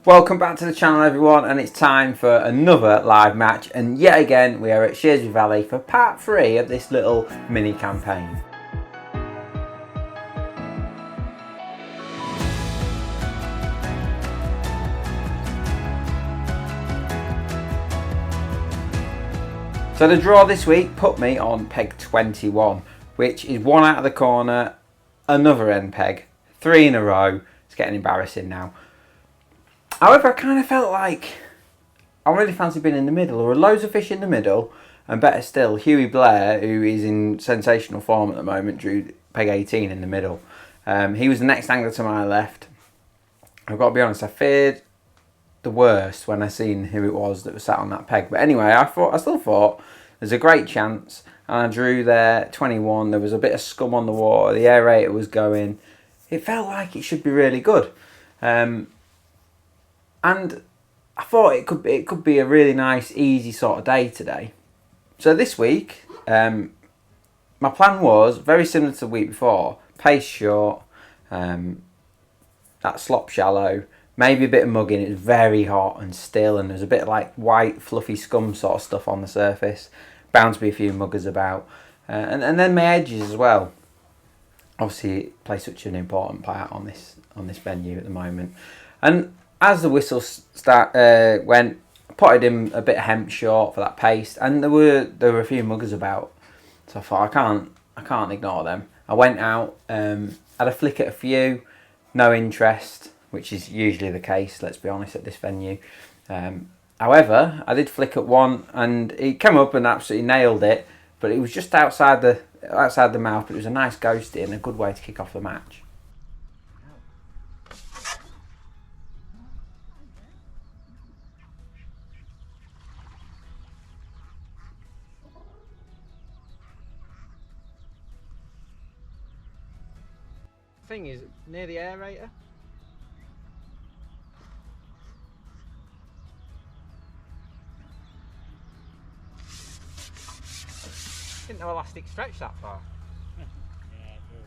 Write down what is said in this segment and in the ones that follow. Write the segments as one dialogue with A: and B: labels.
A: Welcome back to the channel everyone, and it's time for another live match, and yet again we are at Shrewsbury Valley for part 3 of this little mini campaign. So the draw this week put me on peg 21, which is one out of the corner, another end peg, 3 in a row. It's getting embarrassing now. However, I kind of felt like I really fancy being in the middle. There were loads of fish in the middle, and better still, Hughie Blair, who is in sensational form at the moment, drew peg 18 in the middle. He was the next angler to my left. I've got to be honest, I feared the worst when I seen who it was that was sat on that peg. But anyway, I still thought there's a great chance, and I drew there 21. There was a bit of scum on the water. The aerator was going. It felt like it should be really good. And I thought it could be a really nice, easy sort of day today. So this week, my plan was very similar to the week before. Pace short, that slop shallow, maybe a bit of mugging. It was very hot and still, and there's a bit of like white, fluffy scum sort of stuff on the surface. Bound to be a few muggers about. And then my edges as well. Obviously, it plays such an important part on this venue at the moment. And as the whistle went, I potted him a bit of hemp short for that paste, and there were a few muggers about, so I thought I can't ignore them. I went out, had a flick at a few, no interest, which is usually the case. Let's be honest at this venue. However, I did flick at one, and he came up and absolutely nailed it, but it was just outside the mouth. But it was a nice ghosty and a good way to kick off the match. Thing is, near the aerator. Didn't know elastic stretched that far.
B: Yeah, true.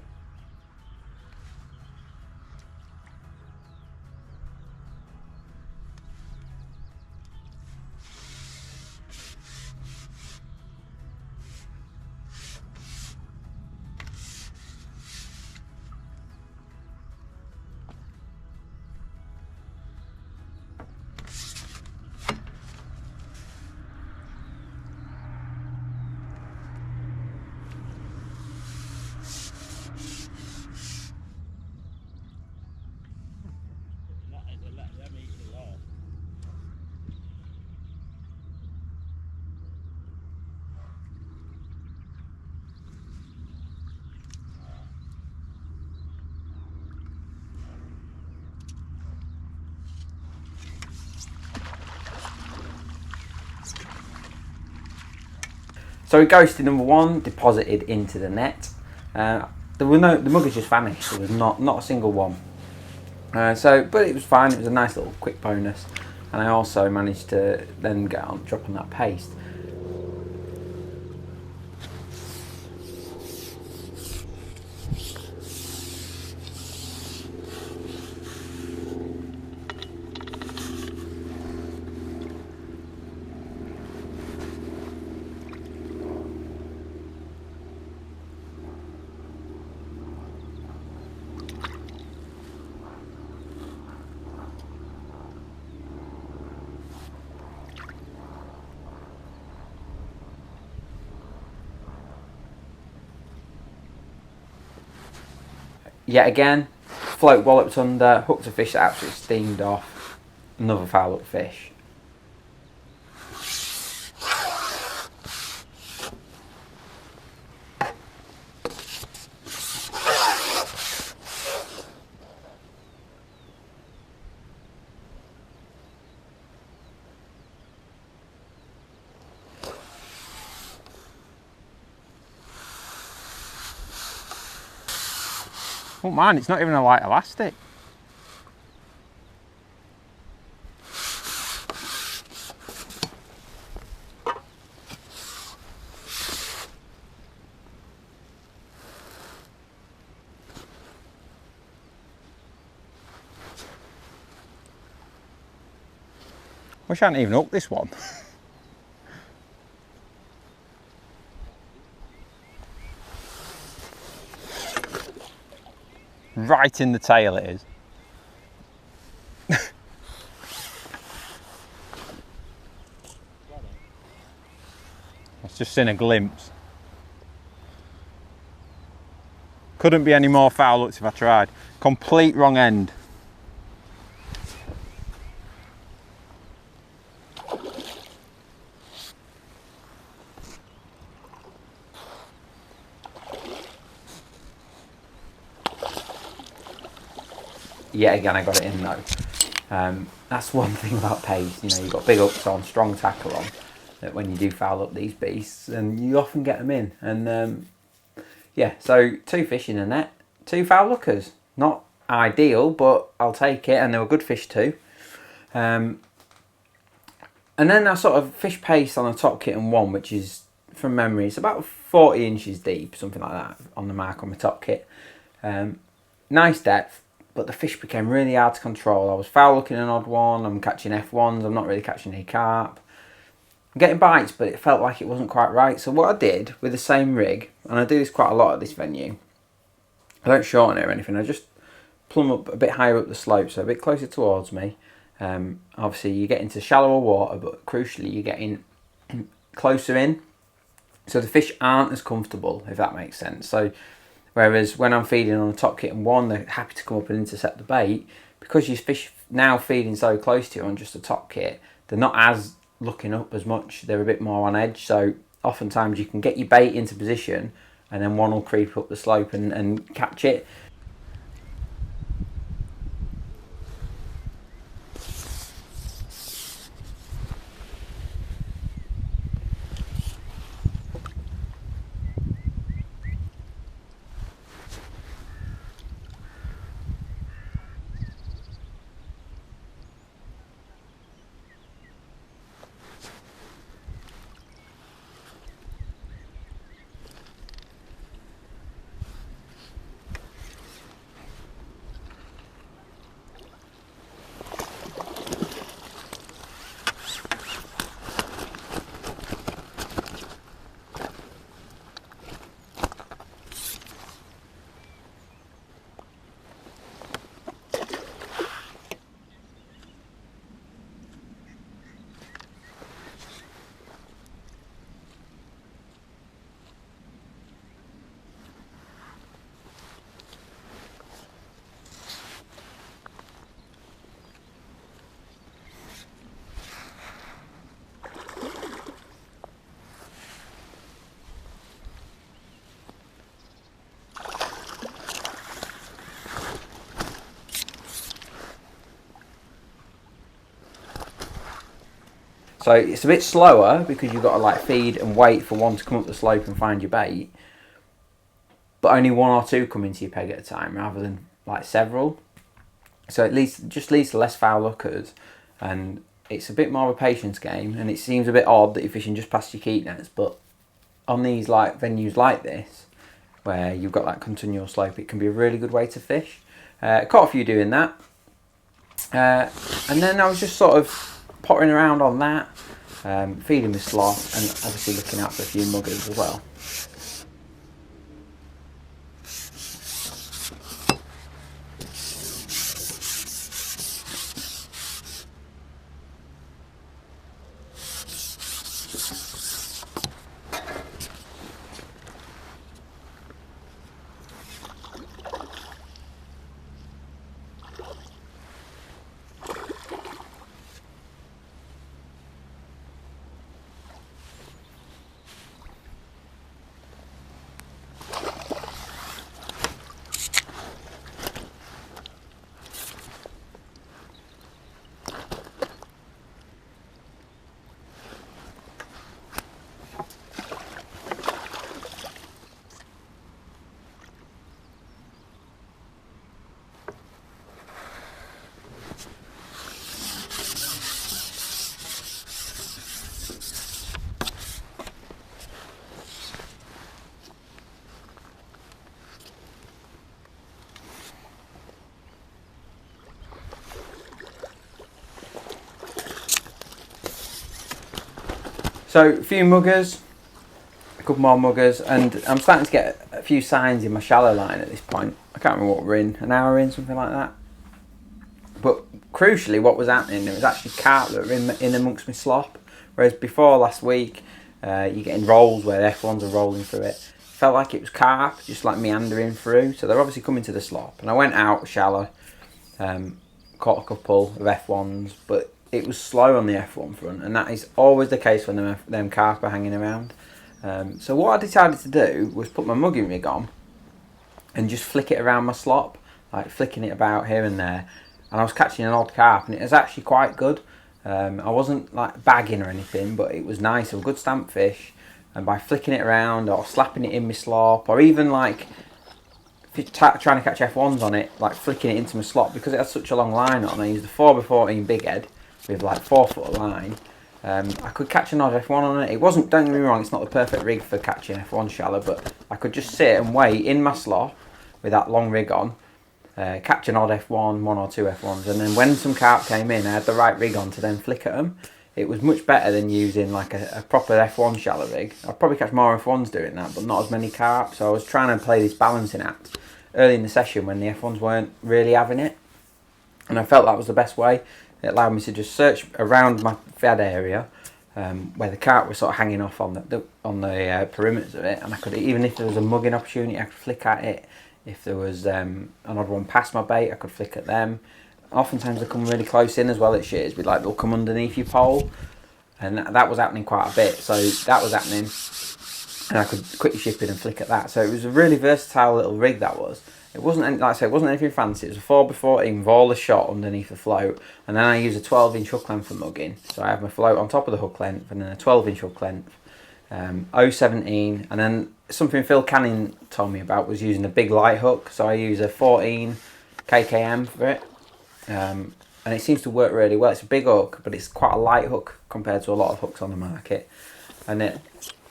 B: Let me eat it all.
A: So ghosted number 1 deposited into the net. The muggers just vanished. There was not a single one. But it was fine. It was a nice little quick bonus, and I also managed to then drop on that paste. Yet again, float walloped under, hooked a fish that absolutely steamed off. Another foul up fish. Oh man, it's not even a light elastic. Wish I hadn't even hooked this one. Right in the tail it is. I've just seen a glimpse. Couldn't be any more foul looks if I tried. Complete wrong end. Yet again, I got it in though. That's one thing about pace. You know, you've got big hooks on, strong tackle on. That when you do foul up these beasts, and you often get them in. And yeah, so 2 fish in a net, 2 foul lookers. Not ideal, but I'll take it, and they were good fish too. And then I sort of fish pace on a top kitten 1, which is from memory, it's about 40 inches deep, something like that, on the mark on my top kit. Nice depth. But the fish became really hard to control. I was foul looking an odd one, I'm catching F1s, I'm not really catching any carp. I'm getting bites, but it felt like it wasn't quite right. So what I did with the same rig, and I do this quite a lot at this venue, I don't shorten it or anything, I just plumb up a bit higher up the slope, so a bit closer towards me. Obviously you get into shallower water, but crucially you're getting closer in. So the fish aren't as comfortable, if that makes sense. So whereas when I'm feeding on a top kitten 1, they're happy to come up and intercept the bait. Because your fish now feeding so close to you on just a top kit, they're not as looking up as much, they're a bit more on edge. So oftentimes you can get your bait into position and then one will creep up the slope and catch it. So it's a bit slower because you've got to like feed and wait for one to come up the slope and find your bait. But only 1 or 2 come into your peg at a time rather than like several. So it just leads to less foul lookers, and it's a bit more of a patience game. And it seems a bit odd that you're fishing just past your keep nets, but on these like venues like this, where you've got that continual slope, it can be a really good way to fish. Caught a few doing that. And then I was just sort of pottering around on that, feeding with slot, and obviously looking out for a few muggers as well. So a few muggers, a couple more muggers, and I'm starting to get a few signs in my shallow line at this point. I can't remember what we're in, an hour in, something like that. But crucially, what was happening, it was actually carp that were in amongst my slop. Whereas before last week, you're getting rolls where F1s are rolling through it. Felt like it was carp, just like meandering through. So they're obviously coming to the slop. And I went out shallow, caught a couple of F1s, but it was slow on the F1 front. And that is always the case when them carp are hanging around. So what I decided to do was put my mugging rig on and just flick it around my slop, like flicking it about here and there. And I was catching an odd carp, and it was actually quite good. I wasn't like bagging or anything, but it was nice. It was a good stamp fish, and by flicking it around or slapping it in my slop, or even like trying to catch F1s on it, like flicking it into my slop, because it had such a long line on. I used a 4x14 big head with like 4 foot of line. I could catch an odd F1 on it. It wasn't, don't get me wrong, it's not the perfect rig for catching F1 shallow, but I could just sit and wait in my slop with that long rig on. Catch an odd F1, 1 or 2 F1s, and then when some carp came in, I had the right rig on to then flick at them. It was much better than using like a proper F1 shallow rig. I'd probably catch more F1s doing that, but not as many carp. So I was trying to play this balancing act early in the session when the F1s weren't really having it, and I felt that was the best way. It allowed me to just search around my fed area where the carp were sort of hanging off on the perimeters of it, and I could, even if there was a mugging opportunity, I could flick at it. If there was an odd one past my bait, I could flick at them. Oftentimes they come really close in as well at shits, but like they'll come underneath your pole, and that was happening quite a bit. So that was happening, and I could quickly ship in and flick at that. So it was a really versatile little rig that was. It wasn't, like I said, it wasn't anything fancy. It was a 4x14 with all the shot underneath the float, and then I use a 12-inch hook length for mugging. So I have my float on top of the hook length, and then a 12-inch hook length. 017, and then something Phil Canning told me about was using a big light hook. So I use a 14 kkm for it, and it seems to work really well. It's a big hook, but it's quite a light hook compared to a lot of hooks on the market, and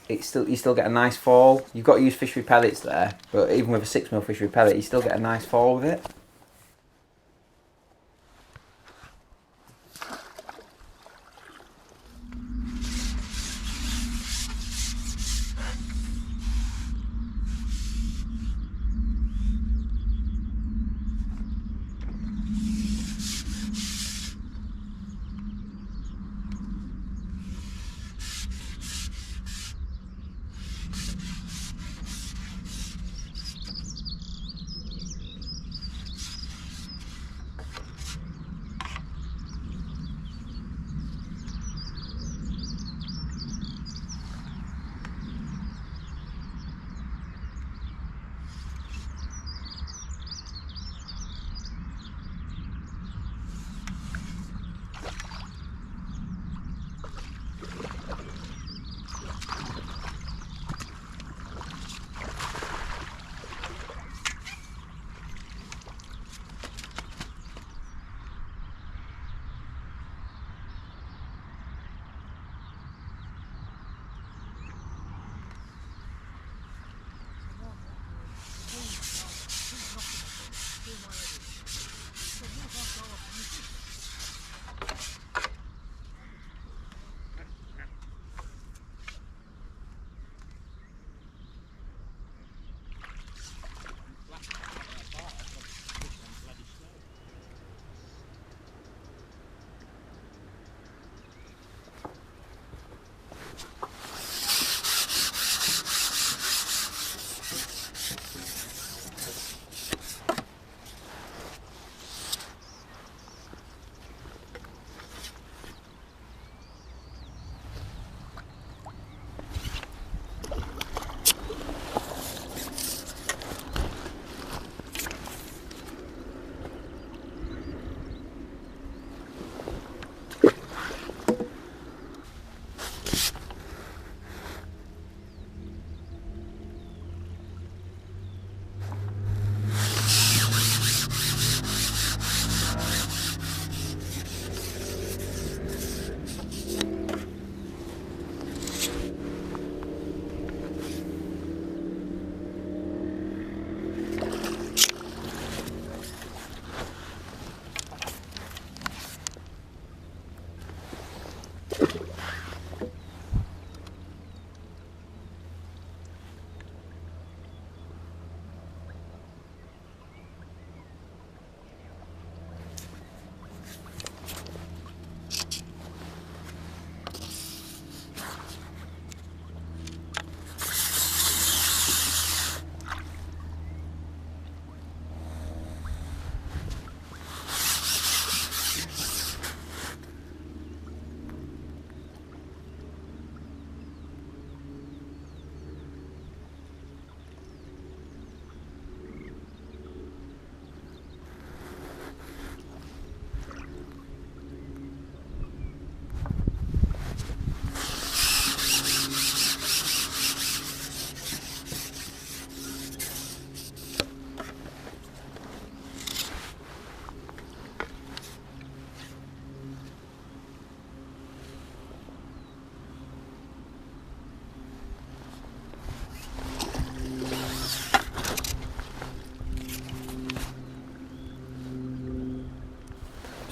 A: you still get a nice fall. You've got to use fishery pellets there, but even with a 6mm fishery pellet, you still get a nice fall with it.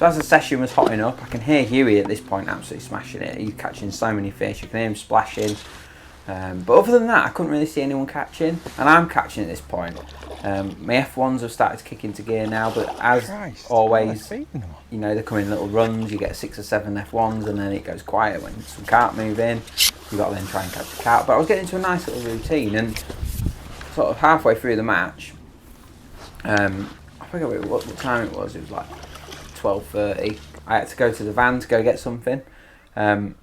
A: So as the session was hotting up, I can hear Huey at this point absolutely smashing it. He's catching so many fish, you can hear him splashing. But other than that, I couldn't really see anyone catching, and I'm catching at this point. My F1s have started to kick into gear now, but as always, you know, they come in little runs. You get 6 or 7 F1s, and then it goes quiet when some carp move in. You've got to then try and catch a carp. But I was getting into a nice little routine, and sort of halfway through the match, I forget what time it was. It was like 12:30. I had to go to the van to go get something. And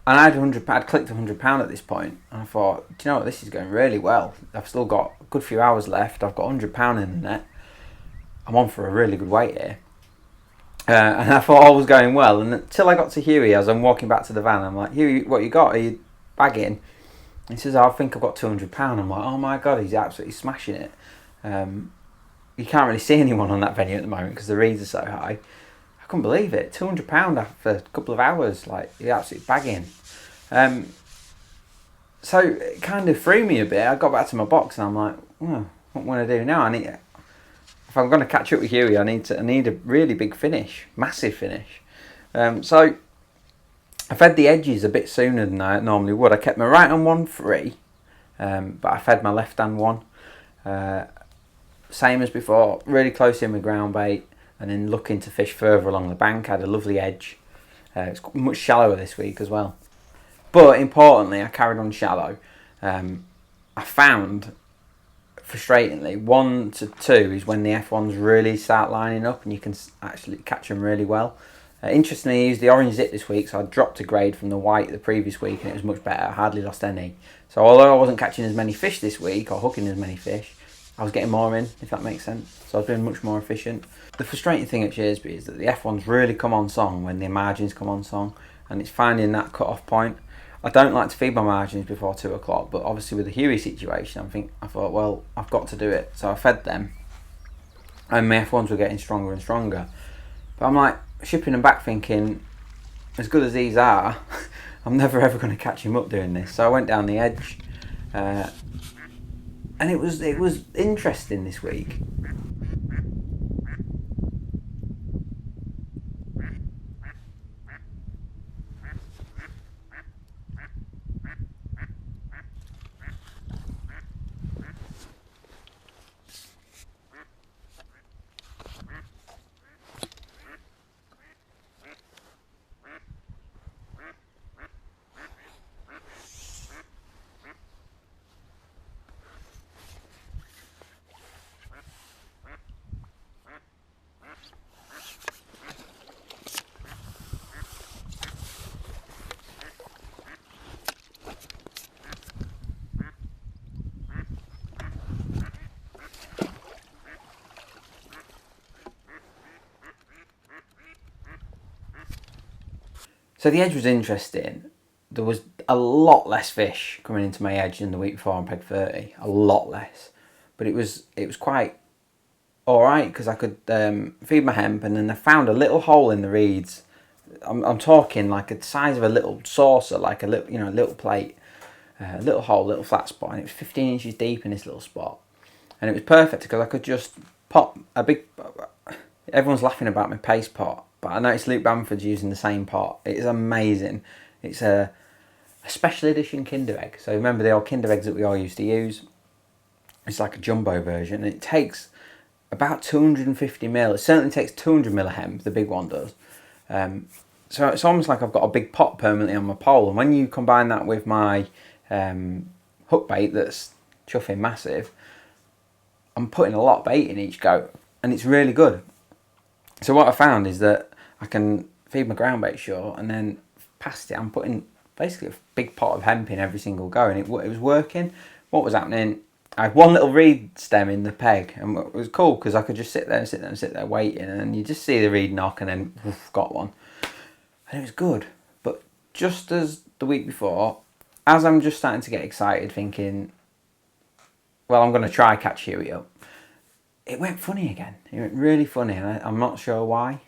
A: I'd clicked £100 at this point, and I thought, do you know what, this is going really well. I've still got a good few hours left. I've got £100 in the net. I'm on for a really good weight here. And I thought all was going well, and until I got to Huey, as I'm walking back to the van, I'm like, Huey, what you got? Are you bagging? He says, I think I've got £200. I'm like, oh my God, he's absolutely smashing it. You can't really see anyone on that venue at the moment because the reeds are so high. I couldn't believe it. £200 after a couple of hours, like, you're absolutely bagging. So it kind of threw me a bit. I got back to my box and I'm like, oh, what am I going to do now? If I'm going to catch up with Huey, I need a really big finish, massive finish. So I fed the edges a bit sooner than I normally would. I kept my right hand one free, but I fed my left hand one. Same as before, really close in with ground bait, and then looking to fish further along the bank. I had a lovely edge. It's much shallower this week as well. But importantly, I carried on shallow. I found, frustratingly, 1 to 2 is when the F1s really start lining up and you can actually catch them really well. Interestingly, I used the orange zip this week, so I dropped a grade from the white the previous week and it was much better. I hardly lost any. So although I wasn't catching as many fish this week or hooking as many fish, I was getting more in, if that makes sense. So I was being much more efficient. The frustrating thing at Shearsby is that the F1s really come on song when the margins come on song, and it's finding that cut-off point. I don't like to feed my margins before 2 o'clock, but obviously with the Huey situation, I thought, well, I've got to do it. So I fed them, and my F1s were getting stronger and stronger. But I'm like, shipping them back thinking, as good as these are, I'm never ever going to catch him up doing this. So I went down the edge, and it was interesting this week. So the edge was interesting. There was a lot less fish coming into my edge than the week before on peg 30. A lot less. But it was quite alright because I could feed my hemp, and then I found a little hole in the reeds. I'm talking like the size of a little saucer, like a little, a little plate. A little hole, little flat spot, and it was 15 inches deep in this little spot. And it was perfect because I could just pop a big... Everyone's laughing about my paste pot, but I noticed Luke Bamford's using the same pot. It is amazing. It's a special edition Kinder Egg. So remember the old Kinder Eggs that we all used to use? It's like a jumbo version. It takes about 250 mil. It certainly takes 200 mil of hemp, the big one does. So it's almost like I've got a big pot permanently on my pole. And when you combine that with my hook bait that's chuffing massive, I'm putting a lot of bait in each go. And it's really good. So what I found is that I can feed my ground bait short, and then past it I'm putting basically a big pot of hemp in every single go, and it was working. What was happening, I had one little reed stem in the peg, and it was cool because I could just sit there waiting, and then you just see the reed knock, and then woof, got one. And it was good. But just as the week before, as I'm just starting to get excited thinking, well, I'm going to try catch Huey up, it went funny again. It went really funny, and I'm not sure why.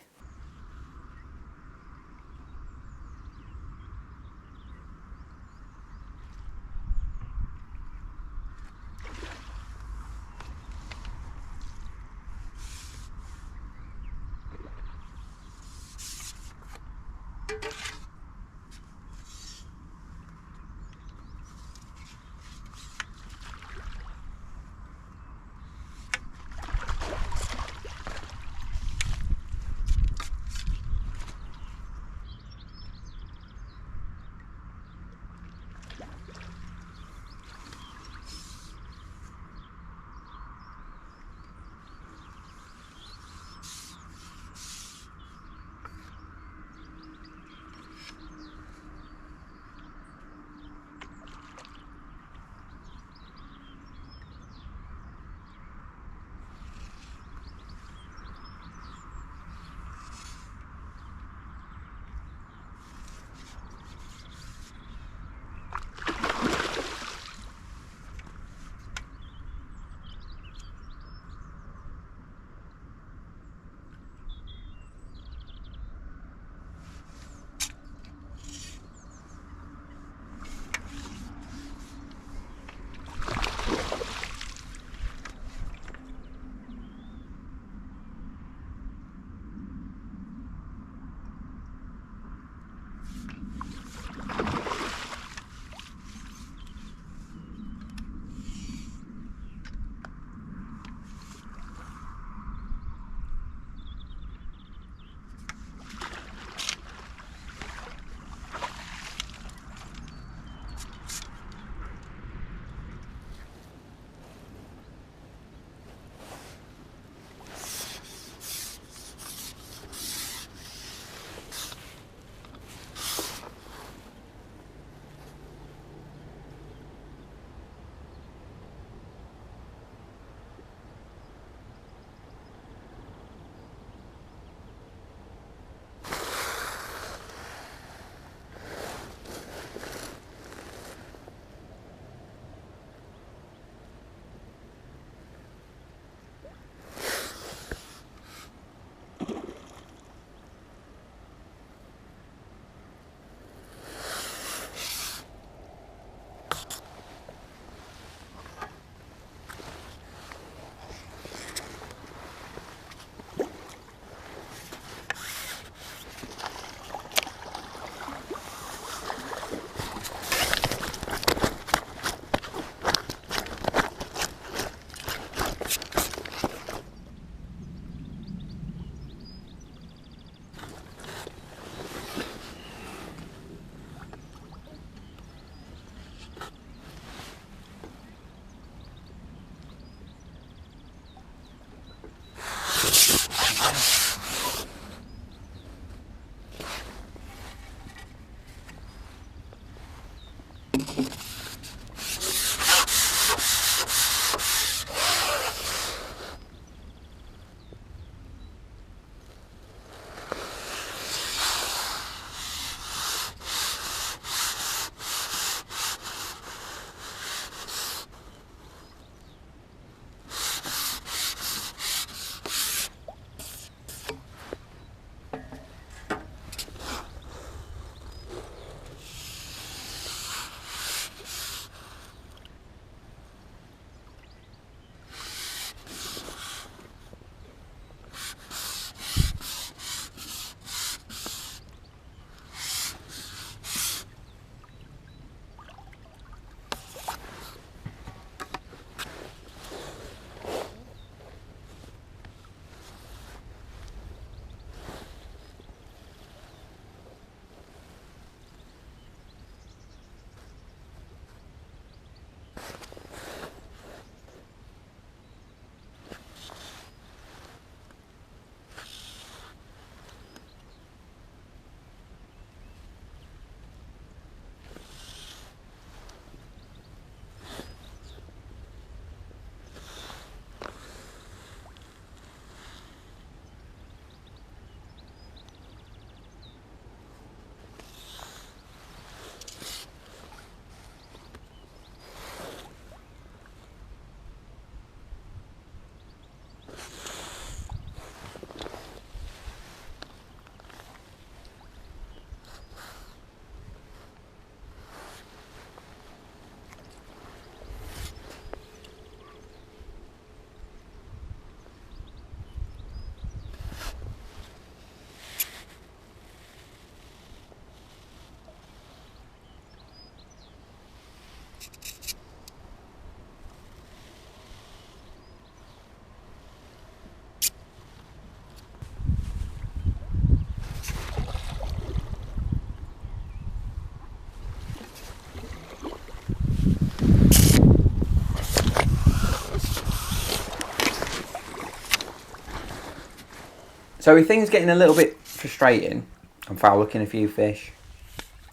A: So if things getting a little bit frustrating, I'm foul looking a few fish.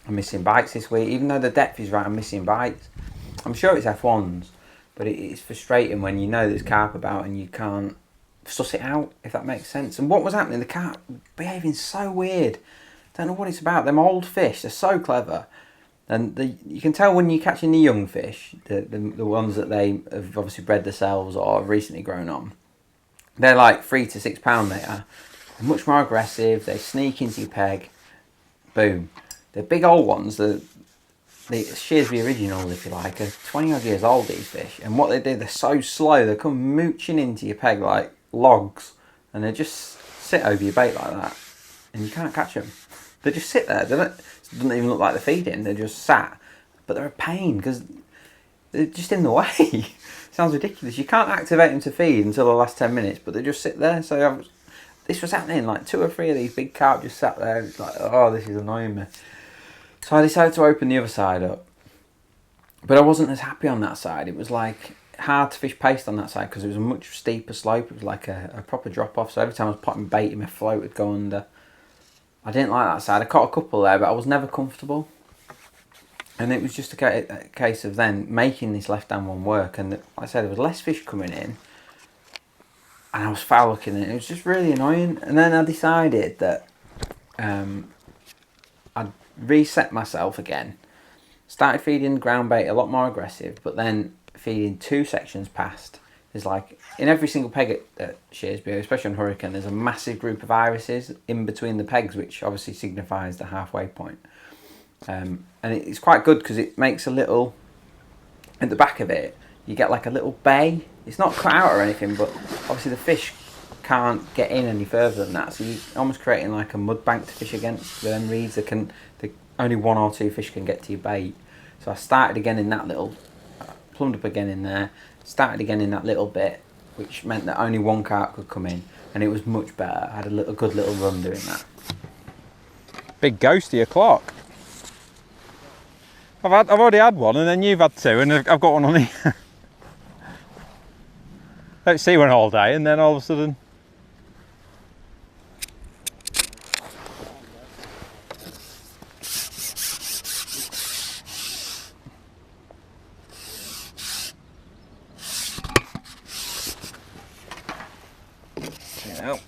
A: I'm missing bites this week, even though the depth is right. I'm missing bites. I'm sure it's F1s, but it's frustrating when you know there's carp about and you can't suss it out, if that makes sense. And what was happening? The carp behaving so weird. Don't know what it's about. Them old fish, they're so clever, and you can tell when you're catching the young fish, the ones that they have obviously bred themselves or have recently grown on. They're like 3 to 6 pound. They are. They're much more aggressive. They sneak into your peg. Boom. The big old ones, the Shearsby originals, if you like, are 20 odd years old, these fish. And what they do, they're so slow, they come mooching into your peg like logs. And they just sit over your bait like that. And you can't catch them. They just sit there. It doesn't even look like they're feeding. They're just sat. But they're a pain because they're just in the way. Sounds ridiculous. You can't activate them to feed until the last 10 minutes, but they just sit there. So this was happening. Like 2 or 3 of these big carp just sat there. It's like, oh, this is annoying me. So I decided to open the other side up. But I wasn't as happy on that side. It was like hard to fish paste on that side because it was a much steeper slope. It was like a proper drop off. So every time I was popping bait in, my float would go under. I didn't like that side. I caught a couple there, but I was never comfortable. And it was just a case of then making this left-hand one work. And like I said, there was less fish coming in. And I was foul looking and it was just really annoying. And then I decided that I'd reset myself again. Started feeding ground bait a lot more aggressive, but then feeding 2 sections past. There's like, in every single peg at Shearsby, especially on Hurricane, there's a massive group of irises in between the pegs, which obviously signifies the halfway point. And it's quite good because it makes a little, at the back of it, you get like a little bay. It's not cut out or anything, but obviously the fish can't get in any further than that. So you're almost creating like a mud bank to fish against with them reeds. Only 1 or 2 fish can get to your bait. So I started again in that little, plumbed up again in there, started again in that little bit, which meant that only 1 carp could come in, and it was much better. I had a good little run doing that. Big ghosty o'clock. I've already had one, and then you've had 2, and I've got one on here. Don't see one all day, and then all of a sudden. Yeah.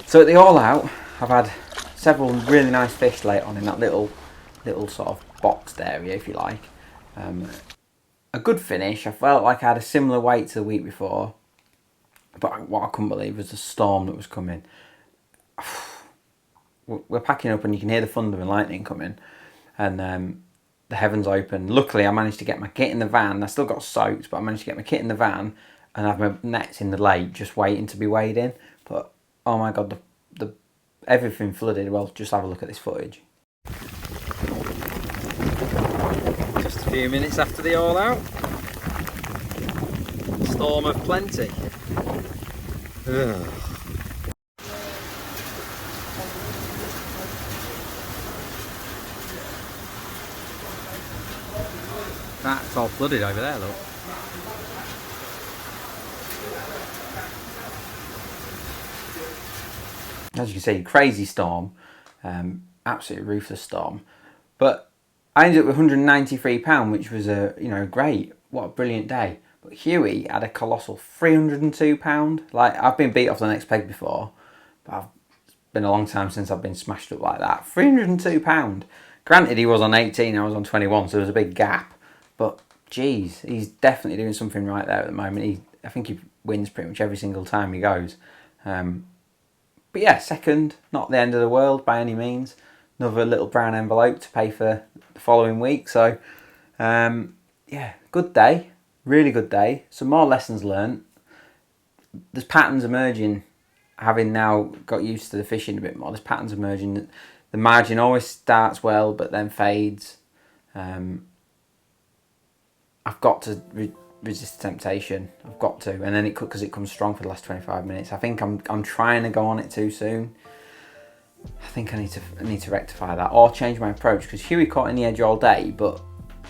A: So at the all out, I've had several really nice fish late on in that little sort of boxed area, if you like. A good finish. I felt like I had a similar weight to the week before. But what I couldn't believe was the storm that was coming. We're packing up and you can hear the thunder and lightning coming, and the heavens open. Luckily, I managed to get my kit in the van. I still got soaked, but I managed to get my kit in the van and have my nets in the lake just waiting to be weighed in. But oh my god, the everything flooded. Well, just have a look at this footage. Just a few minutes after the all out. Storm of plenty. Ugh. That's all flooded over there, look. As you can see, crazy storm, absolutely ruthless storm. But I ended up with £193, which was great. What a brilliant day. But Huey had a colossal £302. Like, I've been beat off the next peg before, but it's been a long time since I've been smashed up like that. £302. Granted, he was on 18, I was on 21, so there was a big gap. But geez, he's definitely doing something right there at the moment. I think he wins pretty much every single time he goes. But yeah, second, not the end of the world by any means. Another little brown envelope to pay for the following week. So yeah, good day, really good day. Some more lessons learned. There's patterns emerging. Having now got used to the fishing a bit more, there's patterns emerging. The margin always starts well, but then fades. I've got to resist temptation. I've got to, and then because it comes strong for the last 25 minutes. I think I'm trying to go on it too soon. I think I need to rectify that or change my approach, because Huey caught in the edge all day, but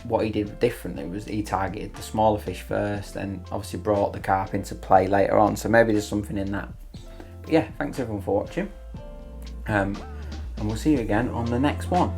A: what he did differently was he targeted the smaller fish first, and obviously brought the carp into play later on. So maybe there's something in that. But yeah, thanks everyone for watching, and we'll see you again on the next one.